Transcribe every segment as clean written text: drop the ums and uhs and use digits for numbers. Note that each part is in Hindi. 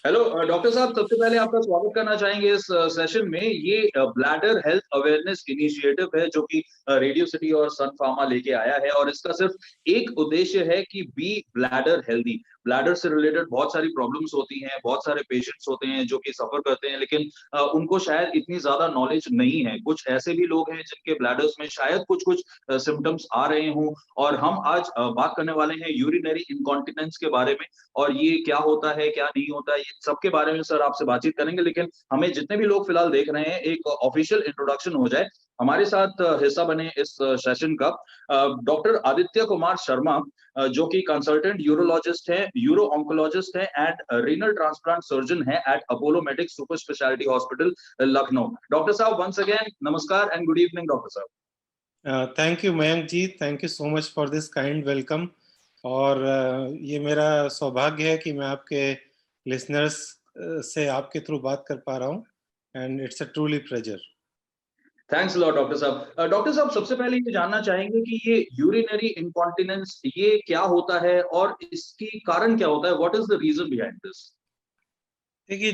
हेलो डॉक्टर साहब, सबसे पहले आपका स्वागत करना चाहेंगे इस सेशन में। ये ब्लैडर हेल्थ अवेयरनेस इनिशिएटिव है जो कि रेडियो सिटी और सन फार्मा लेके आया है, और इसका सिर्फ एक उद्देश्य है कि बी ब्लैडर हेल्दी। ब्लैडर से रिलेटेड बहुत सारी प्रॉब्लम्स होती हैं, बहुत सारे पेशेंट्स होते हैं जो कि सफर करते हैं, लेकिन उनको शायद इतनी ज्यादा नॉलेज नहीं है। कुछ ऐसे भी लोग हैं जिनके ब्लैडर्स में शायद कुछ कुछ सिम्टम्स आ रहे हों, और हम आज बात करने वाले हैं यूरिनरी इनकॉन्टिनेंस के बारे में। और ये क्या होता है, क्या नहीं होता है, ये सबके बारे में सर आपसे बातचीत करेंगे। लेकिन हमें जितने भी लोग फिलहाल देख रहे हैं, एक ऑफिशियल इंट्रोडक्शन हो जाए। हमारे साथ हिस्सा बने इस सेशन का डॉक्टर आदित्य कुमार शर्मा, जो कि कंसल्टेंट यूरोलॉजिस्ट है, यूरो ऑन्कोलॉजिस्ट है एंड रीनल ट्रांसप्लांट सर्जन है at Apollo Medics super speciality hospital Lucknow. Doctor साहब, वंस अगेन नमस्कार एंड गुड इवनिंग डॉक्टर साहब। Thank you Mayank ji, thank you so much for this kind welcome. और ये मेरा सौभाग्य है कि मैं आपके लिसनर्स से आपके थ्रू बात कर पा रहा हूँ, and it's a truly pleasure. Thanks lot doctor साहब। डॉक्टर साहब, सबसे पहले ये जानना चाहेंगे कि ये यूरिनरी इनकॉन्टिनेंस ये क्या होता है और इसकी कारण क्या होता है? What is the reason behind this? देखिए,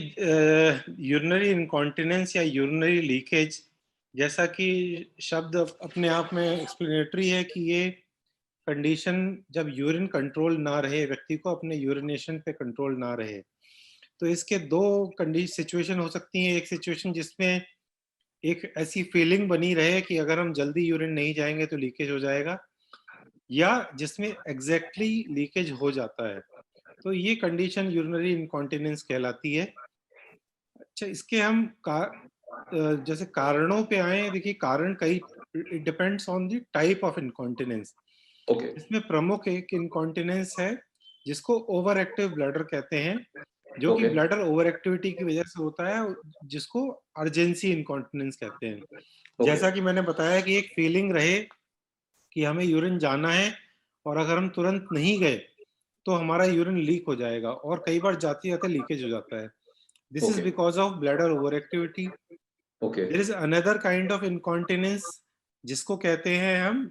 यूरिनरी इनकॉन्टिनेंस या यूरिनरी लीकेज जैसा कि शब्द अपने आप में एक्सप्लेनेटरी है कि ये कंडीशन जब यूरिन कंट्रोल ना रहे, व्यक्ति को अपने यूरिनेशन पे कंट्रोल ना रहे, तो इसके दो कंडीशन सिचुएशन हो सकती हैं। एक सिचुएशन जिसमें एक ऐसी फीलिंग बनी रहे कि अगर हम जल्दी यूरिन नहीं जाएंगे तो लीकेज हो जाएगा, या जिसमें एग्जैक्टली लीकेज हो जाता है, तो ये कंडीशन यूरिनरी इनकॉन्टिनेंस कहलाती है। अच्छा, इसके हम जैसे कारणों पे आए। देखिए, कारण कई, it depends on the type of incontinence. Okay. इसमें प्रमुख एक इनकॉन्टिनेंस है जिसको ओवर एक्टिव ब्लैडर कहते हैं, जो कि ओके। ब्लैडर ओवर एक्टिविटी की वजह से होता है, जिसको अर्जेंसी इनकॉन्टिनेंस कहते हैं। ओके। जैसा कि मैंने बताया कि एक फीलिंग रहे कि हमें यूरिन जाना है, और अगर हम तुरंत नहीं गए तो हमारा यूरिन लीक हो जाएगा, और कई बार जाते जाते लीकेज हो जाता है। This is okay. Because of bladder over activity. Okay. There is another kind of incontinence जिसको कहते हैं हम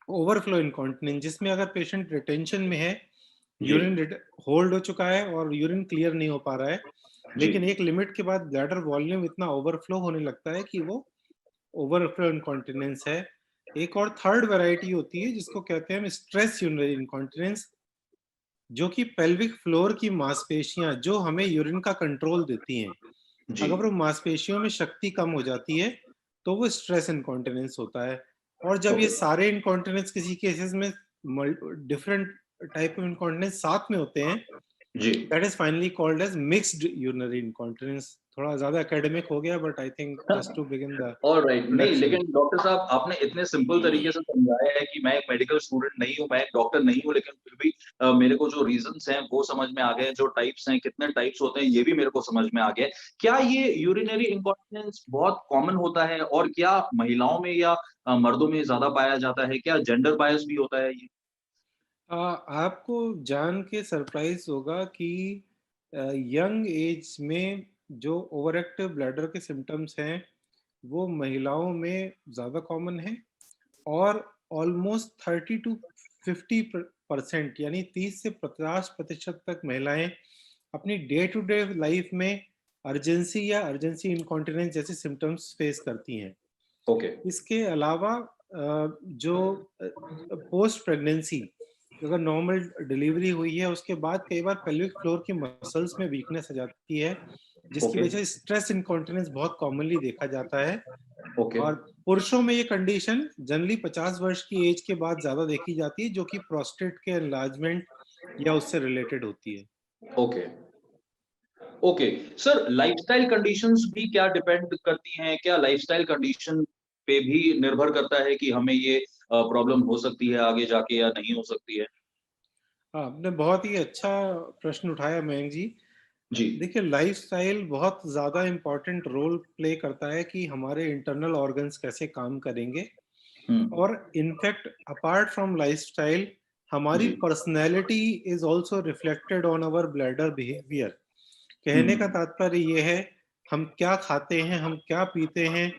ओवरफ्लो इनकॉन्टिनेंस, जिसमें अगर पेशेंट रिटेंशन में है, जी। यूरिन होल्ड हो चुका है और यूरिन क्लियर नहीं हो पा रहा है, जी। लेकिन एक लिमिट के बाद ब्लैडर वॉल्यूम इतना ओवरफ्लो होने लगता है कि वो ओवरफ्लो इनकॉन्टिनेंस है। एक और थर्ड वैरायटी होती है जिसको कहते हैं हम स्ट्रेस यूरिनरी इनकॉन्टिनेंस, जो कि पेल्विक फ्लोर की मांसपेशियां जो हमें यूरिन का कंट्रोल देती हैं, जी। अगर वो मांसपेशियों में शक्ति कम हो जाती है तो वो स्ट्रेस इनकॉन्टिनेंस होता है। और जब ये ओके। सारे इनकॉन्टिनेंस किसी केसेस में डिफरेंट टाइप ऑफ इनकॉन्टिनेंस साथ में होते हैं, जी। That is finally called as mixed urinary incontinence. थोड़ा ज्यादा एकेडमिक हो गया, but I think just to begin the alright. नहीं, इंट्रोडक्शन। लेकिन डॉक्टर साहब, आपने इतने सिंपल तरीके से समझाया है कि मैं एक मेडिकल स्टूडेंट नहीं हूँ, मैं एक डॉक्टर नहीं हूँ, लेकिन फिर भी मेरे को जो रीजंस हैं वो समझ में आ गए, जो टाइप्स हैं, कितने टाइप्स होते हैं, ये भी मेरे को समझ में आ गया है। क्या ये यूरिनरी इनकॉन्टिनेंस बहुत कॉमन होता है, और क्या महिलाओं में या मर्दों में ज्यादा पाया जाता है? क्या जेंडर बायस भी होता है ये? आपको जान के सरप्राइज होगा कि यंग एज में जो ओवर एक्टिव ब्लैडर के सिम्टम्स हैं वो महिलाओं में ज़्यादा कॉमन है, और ऑलमोस्ट 30 to 50% यानी 30 से 50% तक महिलाएं अपनी डे टू डे लाइफ में अर्जेंसी या अर्जेंसी इनकॉन्टिनेंस जैसे सिम्टम्स फेस करती हैं। ओके। इसके अलावा जो पोस्ट प्रेगनेंसी, अगर नॉर्मल डिलीवरी हुई है उसके बाद कई बार पेल्विक फ्लोर की मसल्स में वीकनेस आ जाती है, जिसकी ओके। वजह से स्ट्रेस इनकॉन्टिनेंस बहुत कॉमनली देखा जाता है। ओके। और पुरुषों में ये कंडीशन जनरली 50 वर्ष की एज के बाद ज्यादा देखी जाती है, जो कि प्रोस्टेट के एनलार्जमेंट या उससे रिलेटेड होती है। Okay. Okay. Sir, lifestyle conditions भी क्या डिपेंड करती हैं? क्या लाइफस्टाइल कंडीशन पे भी निर्भर करता है कि हमें ये प्रॉब्लम हो सकती है आगे जाके या नहीं हो सकती है? हाँ, आपने बहुत ही अच्छा प्रश्न उठाया मयंक जी। जी। देखिए, लाइफस्टाइल बहुत ज़्यादा इम्पोर्टेंट रोल प्ले करता है कि हमारे इंटरनल ऑर्गन्स कैसे काम करेंगे। हुँ। और इनफैक्ट अपार्ट फ्रॉम लाइफस्टाइल, हमारी जी। Personality is also reflected on our bladder behaviour. हुँ। कहने का तात्पर्य ये है, हम क्या खाते हैं, हम क्या पीते हैं,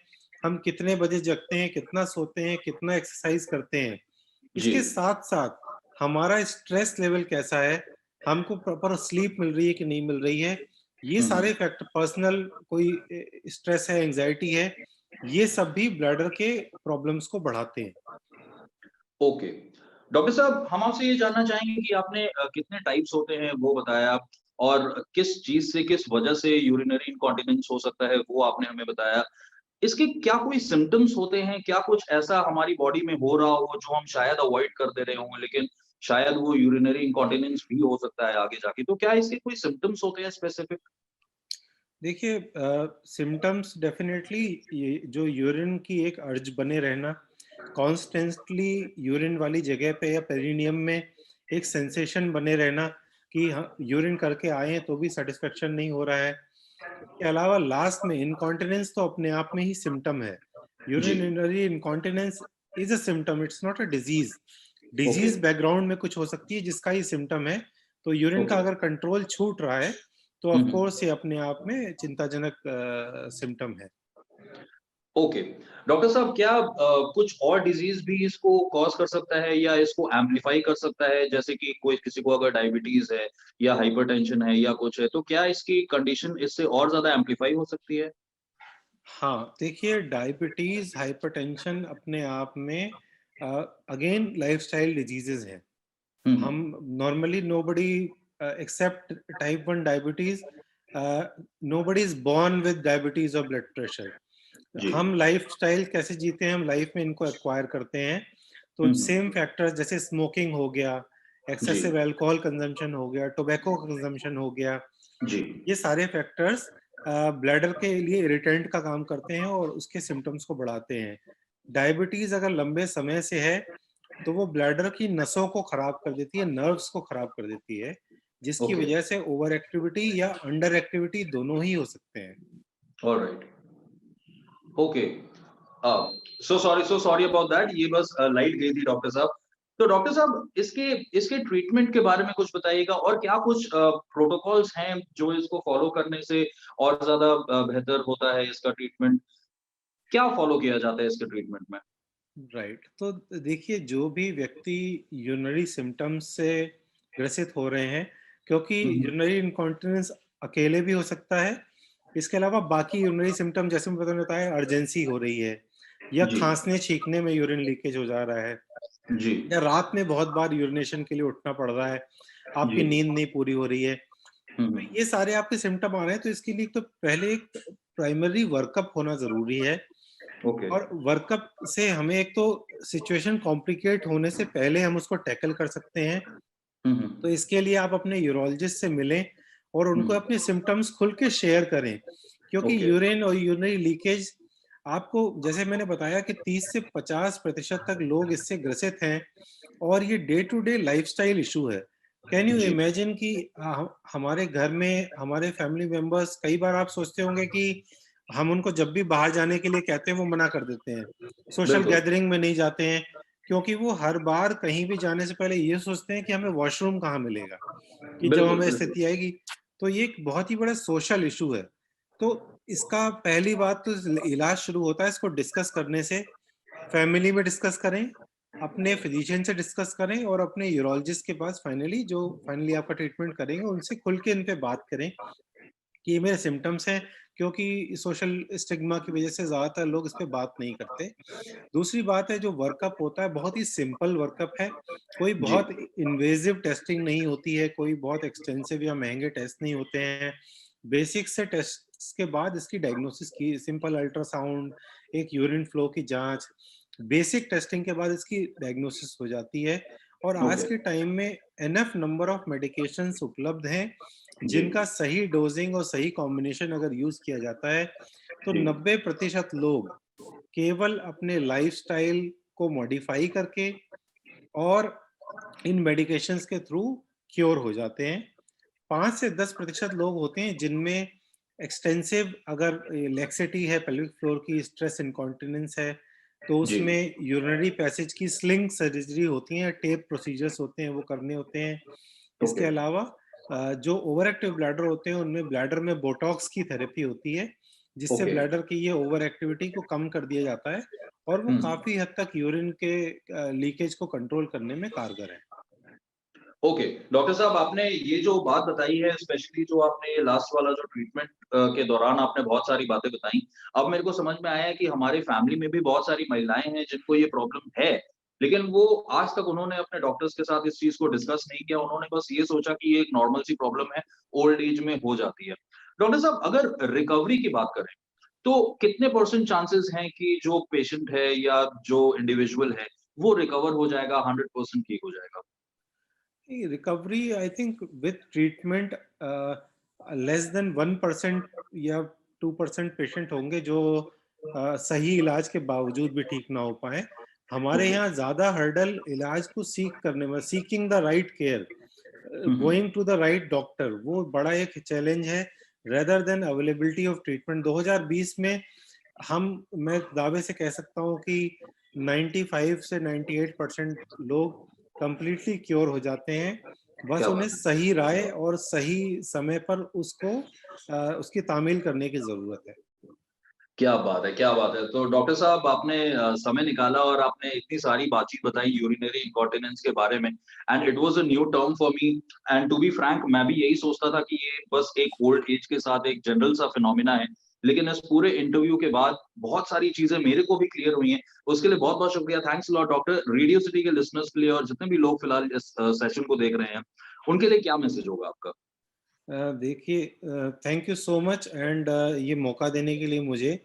हम कितने बजे जगते हैं, कितना सोते हैं, कितना एक्सरसाइज करते हैं, जी। इसके साथ साथ हमारा स्ट्रेस लेवल कैसा है, हमको प्रॉपर स्लीप मिल रही है कि नहीं मिल रही है, ये हम्म, सारे फैक्टर, पर्सनल कोई स्ट्रेस है, एंजाइटी है, ये सब भी ब्लैडर के प्रॉब्लम्स को बढ़ाते हैं। ओके। डॉक्टर साहब, हम आपसे ये जानना चाहेंगे कि आपने कितने टाइप्स होते हैं वो बताया, और किस चीज़ से, किस वजह से यूरिनरी इनकॉन्टिनेंस हो सकता है वो आपने हमें बताया। इसके क्या कोई सिम्पटम्स होते हैं? क्या कुछ ऐसा हमारी बॉडी में हो रहा हो जो हम शायद अवॉइड कर दे रहे हों, लेकिन शायद वो यूरिनरी इनकॉन्टिनेंस भी हो सकता है आगे जाके? तो क्या इसके कोई सिम्पटम्स होते हैं स्पेसिफिक? देखिए, सिम्पटम्स डेफिनेटली ये जो यूरिन की एक अर्ज बने रहना, कॉन्स्टेंटली यूरिन वाली जगह पे या पेरिनियम में एक सेंसेशन बने रहना कि हाँ यूरिन करके आए हैं तो भी सेटिस्फेक्शन नहीं हो रहा है। इसके अलावा लास्ट में इनकॉन्टिनेंस तो अपने आप में ही सिम्टम है। जी, urinary incontinence is a symptom, it's not a disease. Okay, disease background में कुछ हो सकती है जिसका ही सिम्टम है। तो यूरिन का ओके। अगर कंट्रोल छूट रहा है तो हुँ, ऑफ हुँ। कोर्स ये अपने आप में चिंताजनक सिम्टम है। ओके। डॉक्टर साहब, क्या कुछ और डिज़ीज़ भी इसको कॉज़ कर सकता है या इसको एम्प्लीफाई कर सकता है? जैसे कि कोई किसी को अगर डायबिटीज़ है या हाइपरटेंशन है या कुछ है, तो क्या इसकी कंडीशन इससे और ज़्यादा एम्प्लीफाई हो सकती है? हाँ, देखिए डायबिटीज, हाइपरटेंशन अपने आप में अगेन लाइफस्टाइल डिजीजेज हैं। हुँ, हम हुँ। Normally nobody except type 1 diabetes, nobody is born with diabetes और ब्लड प्रेशर। जी। हम लाइफस्टाइल कैसे जीते हैं, हम लाइफ में इनको एक्वायर करते हैं। तो हुँ, सेम हुँ। फैक्टर्स जैसे स्मोकिंग हो गया, जी, एक्सेसिव अल्कोहल कंजम्पशन हो गया, टोबैको कंजम्पशन हो गया, जी। ये सारे फैक्टर्स ब्लैडर के लिए इरिटेंट का काम करते हैं और उसके सिम्टम्स को बढ़ाते हैं। डायबिटीज अगर लंबे समय से है तो वो ब्लैडर की नसों को खराब कर देती है, नर्व्स को खराब कर देती है, जिसकी ओके, वजह से ओवर एक्टिविटी या अंडर एक्टिविटी दोनों ही हो सकते हैं। Alright. Okay. A, so sorry about that, ये बस लाइट गई थी डॉक्टर साहब। तो डॉक्टर साहब, इसके इसके ट्रीटमेंट के बारे में कुछ बताइएगा, और क्या कुछ प्रोटोकॉल्स हैं जो इसको फॉलो करने से और ज़्यादा बेहतर होता है इसका ट्रीटमेंट? क्या फॉलो किया जाता है इसके ट्रीटमेंट में? राइट, तो देखिए जो भी व्यक्ति यूरिनरी सिम्टम्स से ग्रसित हो रहे हैं, क्योंकि हुँ, हुँ। यूरिनरी इनकॉन्टिनेंस अकेले भी हो सकता है, इसके अलावा बाकी यूरिनरी सिम्टम जैसे मैंने बताया, अर्जेंसी हो रही है या जी, खांसने छींकने में यूरिन लीकेज हो जा रहा है, जी, या रात में बहुत बार यूरिनेशन के लिए उठना पड़ रहा है, जी। आपकी नींद नहीं पूरी हो रही है, हुँ, तो हुँ। ये सारे आपके सिम्टम आ रहे हैं, तो इसके लिए तो पहले एक प्राइमरी वर्कअप होना ज़रूरी है। ओके। और वर्कअप से हमें एक तो सिचुएशन कॉम्प्लिकेट होने से पहले हम उसको टैकल कर सकते हैं। हुँ, तो हुँ। इसके लिए आप अपने यूरोलॉजिस्ट से मिलें और हुँ। उनको अपने सिम्पटम्स खुल के शेयर करें, क्योंकि ओके, यूरिन और यूरिनरी लीकेज, आपको जैसे मैंने बताया कि 30 से 50% तक लोग इससे ग्रसित हैं और ये day to day lifestyle issue है। कैन यू जी। इमेजिन कि हमारे घर में हमारे फैमिली मेंबर्स, कई बार आप सोचते होंगे कि हम उनको जब भी बाहर जाने के लिए कहते हैं वो मना कर देते हैं, सोशल बिल्कुल, गैदरिंग में नहीं जाते हैं, क्योंकि वो हर बार कहीं भी जाने से पहले ये सोचते हैं कि हमें वॉशरूम कहाँ मिलेगा, कि जब बिल्कुल, हमें बिल्कुल। स्थिति आएगी। तो ये एक बहुत ही बड़ा सोशल इशू है। तो इसका पहली बात तो इलाज शुरू होता है इसको डिस्कस करने से। फैमिली में डिस्कस करें, अपने फिजिशियन से डिस्कस करें और अपने यूरोलॉजिस्ट के पास फाइनली जो फाइनली आपका ट्रीटमेंट करेंगे उनसे खुल के इन पे बात करें कि ये मेरे सिम्टम्स हैं, क्योंकि सोशल स्टिग्मा की वजह से ज़्यादातर लोग इस पे बात नहीं करते। दूसरी बात है, जो वर्कअप होता है बहुत ही सिंपल वर्कअप है, कोई जी, बहुत इन्वेजिव टेस्टिंग नहीं होती है, कोई बहुत एक्सटेंसिव या महंगे टेस्ट नहीं होते हैं। बेसिक से टेस्ट के बाद इसकी डायग्नोसिस की, सिंपल अल्ट्रासाउंड, एक यूरिन फ्लो की जांच, बेसिक टेस्टिंग के बाद इसकी डायग्नोसिस हो जाती है। और आज ओके, के टाइम में एनफ नंबर ऑफ मेडिकेशंस उपलब्ध हैं जी, जिनका सही डोजिंग और सही कॉम्बिनेशन अगर यूज किया जाता है तो जी, 90% लोग केवल अपने लाइफस्टाइल को मॉडिफाई करके और इन मेडिकेशंस के थ्रू क्योर हो जाते हैं। 5 से 10% लोग होते हैं जिनमें एक्सटेंसिव अगर लेक्सिटी है, पेल्विक फ्लोर की, स्ट्रेस इनकॉन्टिनेंस है, तो जी, उसमें यूरिनरी पैसेज की स्लिंग सर्जरी होती है, टेप प्रोसीजर्स होते हैं, वो करने होते हैं। इसके ओके, अलावा जो ओवर एक्टिव ब्लैडर होते हैं उनमें ब्लैडर में बोटॉक्स की थेरेपी होती है, जिससे ओके, ब्लैडर की ये ओवर एक्टिविटी को कम कर दिया जाता है और वो हुँ। काफी हद तक यूरिन के लीकेज को कंट्रोल करने में कारगर है। ओके, डॉक्टर साहब आपने ये जो बात बताई है स्पेशली जो आपने ये लास्ट वाला जो ट्रीटमेंट के दौरान आपने बहुत सारी बातें बताई। अब मेरे को समझ में आया है कि हमारी फैमिली में भी बहुत सारी महिलाएँ हैं जिनको ये प्रॉब्लम है, लेकिन वो आज तक उन्होंने अपने डॉक्टर्स के साथ इस चीज़ को डिस्कस नहीं किया, उन्होंने बस ये सोचा कि ये एक नॉर्मल सी प्रॉब्लम है, ओल्ड एज में हो जाती है। डॉक्टर साहब अगर रिकवरी की बात करें, तो कितने परसेंट चांसेस हैं कि जो पेशेंट है या जो इंडिविजुअल है, वो रिकवर हो जाएगा, 100% ठीक हो जाएगा? Recovery I think with treatment less than 1% या 2% पेशेंट होंगे जो सही इलाज के बावजूद भी ठीक ना हो पाए। हमारे ओके। यहाँ ज्यादा हर्डल इलाज को सीख करने में, seeking the right care, hmm, hmm. Going to the right doctor, वो बड़ा एक चैलेंज है rather than availability of treatment. 2020 में मैं दावे से कह सकता हूँ कि 95 से 98% लोग कंप्लीटली क्योर हो जाते हैं। बस क्या उन्हें बात है! सही राय और सही समय पर उसकी तामील करने की जरूरत है। क्या बात है, क्या बात है! तो डॉक्टर साहब आपने समय निकाला और आपने इतनी सारी बातचीत बताई यूरिनरी इन्कॉन्टिनेंस के बारे में and it was a new term for me and to be frank मैं भी यही सोचता था कि ये बस एक ओल्ड एज के साथ एक जनरल सा फिनोमेना है। लेकिन इस पूरे इंटरव्यू के बाद बहुत सारी चीज़ें मेरे को भी क्लियर हुई हैं। उसके लिए बहुत-बहुत शुक्रिया। Thanks a lot doctor. Radio city के लिसनर्स के लिए और जितने भी लोग फिलहाल इस सेशन को देख रहे हैं, उनके लिए क्या मैसेज होगा आपका? देखिए, thank you so much and ये मौका देने के लिए मुझे।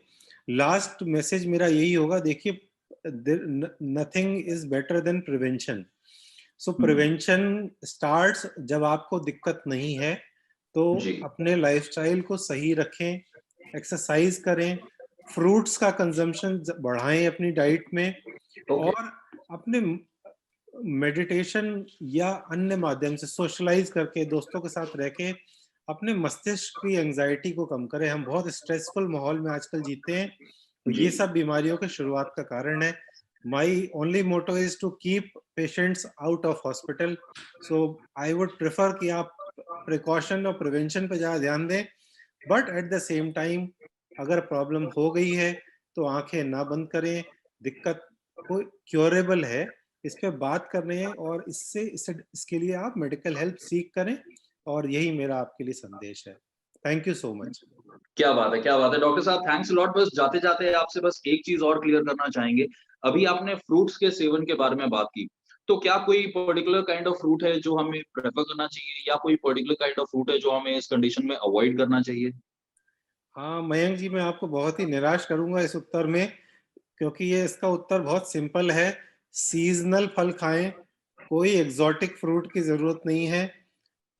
लास्ट मैसेज मेरा यही होगा, देखिए, nothing is better than prevention. So hmm, hmm. Prevention starts जब आपको दिक्कत नहीं है, तो जी, अपने लाइफस्टाइल को सही रखें, एक्सरसाइज करें, फ्रूट्स का कंजम्पशन बढ़ाएं अपनी डाइट में, ओके। और अपने मेडिटेशन या अन्य माध्यम से सोशलाइज करके, दोस्तों के साथ रह के अपने मस्तिष्क की एंजाइटी को कम करें। हम बहुत स्ट्रेसफुल माहौल में आजकल जीते हैं, तो जी, ये सब बीमारियों के शुरुआत का कारण है। My only motto is to keep patients out of hospital. So I would prefer कि आप प्रिकॉशन और प्रिवेंशन पे ज़्यादा ध्यान दें, but at the same time अगर प्रॉब्लम हो गई है तो आंखें ना बंद करें। दिक्कत कोई क्योरेबल है, इस पे बात करने और इसके लिए आप मेडिकल हेल्प सीख करें, और यही मेरा आपके लिए संदेश है। Thank you so much. क्या बात है, क्या बात है! डॉक्टर साहब थैंक्स अ लॉट बस जाते-जाते आपसे बस एक चीज़ और क्लियर करना चाहेंगे। अभी आपने फ्रूट्स के सेवन के बारे में बात की, तो क्या कोई पर्टिकुलर काइंड ऑफ फ्रूट है जो हमें प्रेफ़र करना चाहिए या कोई पर्टिकुलर काइंड ऑफ फ्रूट है जो हमें इस कंडीशन में अवॉइड करना चाहिए? हाँ, मयंक जी, मैं आपको बहुत ही निराश करूंगा इस उत्तर में, क्योंकि ये इसका उत्तर बहुत सिंपल है। सीजनल फल खाएं, कोई एग्जॉटिक फ्रूट की जरूरत नहीं है।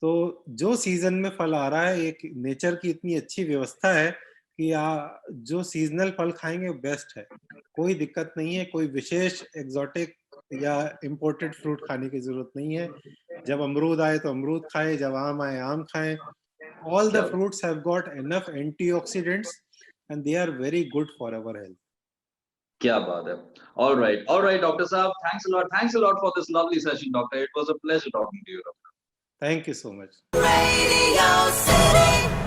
तो जो सीजन में फल आ रहा है, एक नेचर की इतनी अच्छी व्यवस्था है कि जो सीजनल फल खाएंगे वो बेस्ट है। कोई दिक्कत नहीं है, कोई विशेष एग्जॉटिक या इम्पोर्टेड फ्रूट खाने की जरूरत नहीं है। जब अमरूद आए तो अमरूद खाएं, जब आम आए आम खाएं। All the क्या fruits have got enough antioxidants and they are very good for our health. क्या बात है! ऑलराइट डॉक्टर साहब thanks a lot for this lovely session doctor. It was a pleasure talking to you doctor. Thank you so much. Radio City.